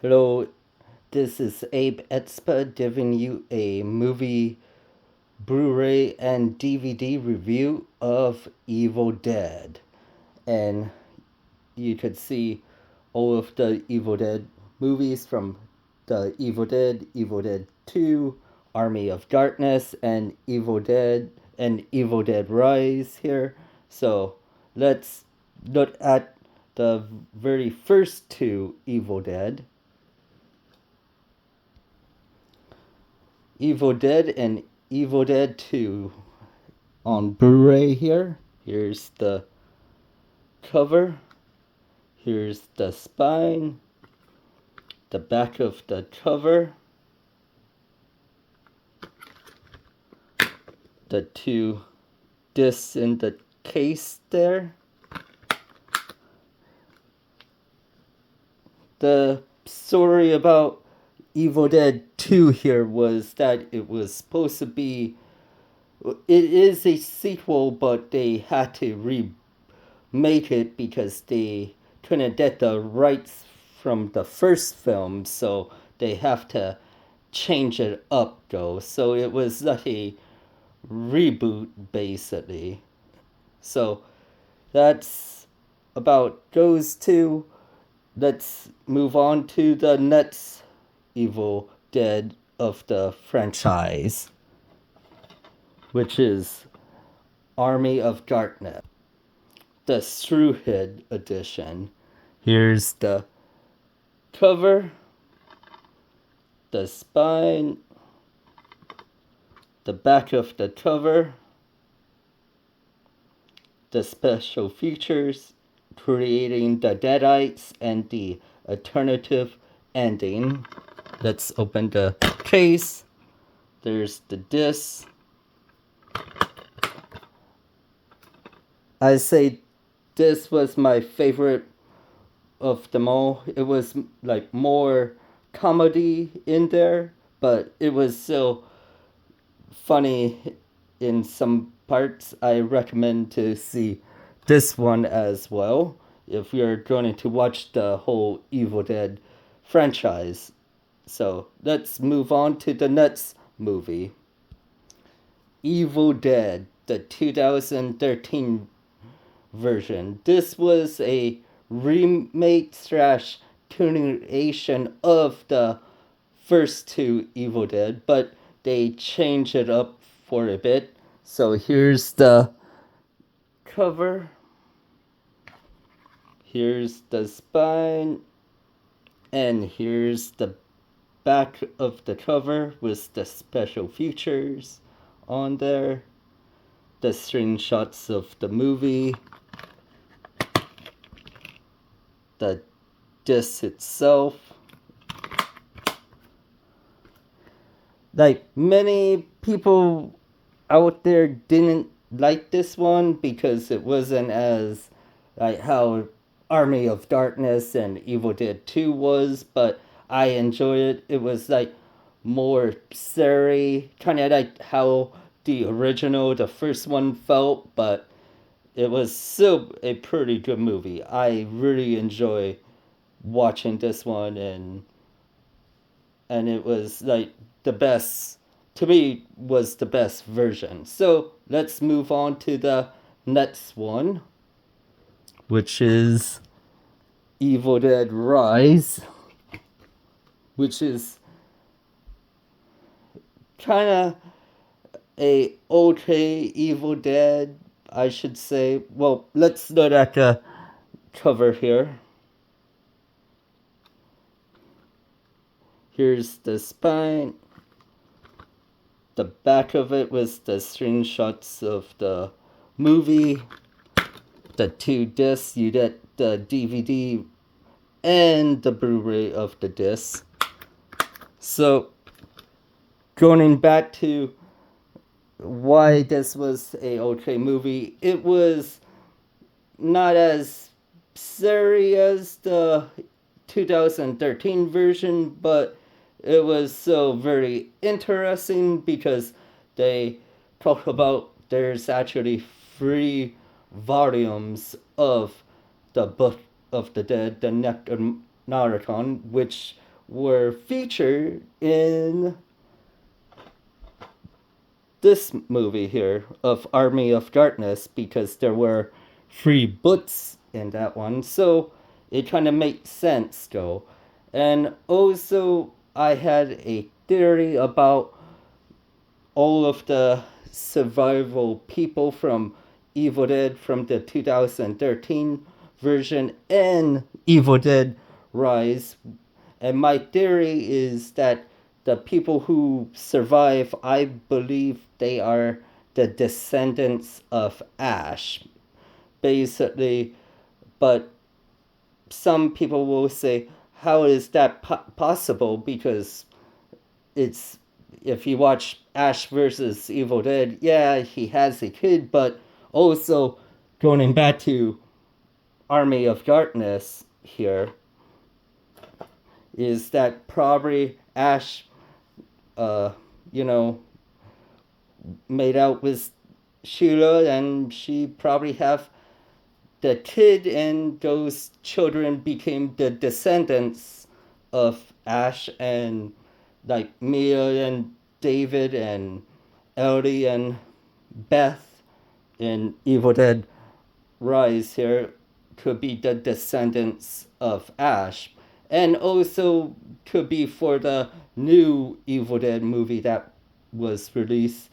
Hello, this is Abe Etzpa giving you a movie Blu-ray and DVD review of Evil Dead. And you could see all of the Evil Dead movies from the Evil Dead 2, Army of Darkness, and Evil Dead Rise here. So let's look at the very first two Evil Dead. Evil Dead and Evil Dead 2 on Blu-ray here. Here's the cover. Here's the spine. The back of the cover. The two discs in the case there. The story about Evil Dead 2 here was that it was supposed to be. It is a sequel, but they had to remake it because they couldn't get the rights from the first film, so they have to change it up though. So it was like a reboot basically. So that's about those two. Let's move on to the next Evil Dead of the franchise, which is Army of Darkness, the Screwhead edition. Here's the cover, the spine, the back of the cover, the special features, creating the Deadites, and the alternative ending. Let's open the case. There's the disc. I say this was my favorite of them all. It was like more comedy in there, but it was still funny in some parts. I recommend to see this one as well if you're going to watch the whole Evil Dead franchise. So let's move on to the next movie, Evil Dead, the 2013 version. This was a remake slash continuation of the first two Evil Dead, but they changed it up for a bit. So here's the cover. Here's the spine. And here's the back of the cover with the special features on there. The screenshots of the movie. The disc itself. Like, many people out there didn't like this one because it wasn't as like how Army of Darkness and Evil Dead 2 was, but I enjoy it. It was like more scary, kind of like how the original, the first one felt, but it was still a pretty good movie. I really enjoy watching this one, and it was like the best, to me was the best version. So let's move on to the next one, which is Evil Dead Rise, which is kind of a okay Evil Dead, I should say. Well, let's look at the cover here. Here's the spine. The back of it was the screenshots of the movie. The two discs, you get the DVD and the Blu-ray of the disc. So, going back to why this was a okay movie, it was not as serious as the 2013 version, but it was so very interesting because they talk about there's actually 3 volumes of the Book of the Dead, the Necronomicon, which were featured in this movie here of Army of Darkness because there were free books in that one. So it kind of makes sense though. And also, I had a theory about all of the survival people from Evil Dead from the 2013 version and Evil Dead Rise. And my theory is that the people who survive, I believe they are the descendants of Ash, basically. But some people will say, how is that possible? Because it's, if you watch Ash versus Evil Dead, yeah, he has a kid, but also going back to Army of Darkness here, is that probably Ash, uh, you know, made out with Sheila, and she probably have the kid, and those children became the descendants of Ash, and like Mia and David and Ellie and Beth in Evil Dead Rise here could be the descendants of Ash. And also could be for the new Evil Dead movie that was released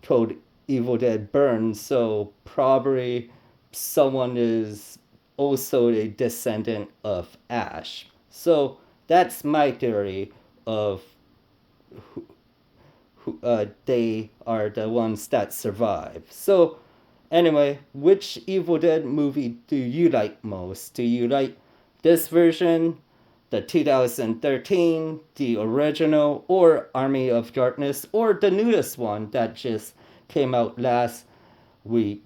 called Evil Dead Burns. So probably someone is also a descendant of Ash. So that's my theory of they are the ones that survive. So, anyway, which Evil Dead movie do you like most? Do you like this version, the 2013, the original, or Army of Darkness, or the newest one that just came out last week?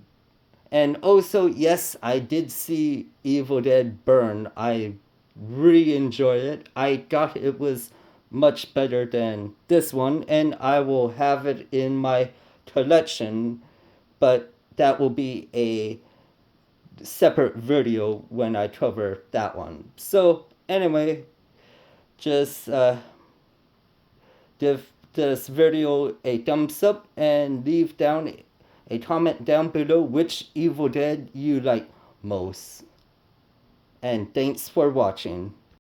And also, yes, I did see Evil Dead Burn. I really enjoyed it. I thought it was much better than this one, and I will have it in my collection, but that will be a separate video when I cover that one. So, anyway, just give this video a thumbs up and leave down a comment down below which Evil Dead you like most. And thanks for watching.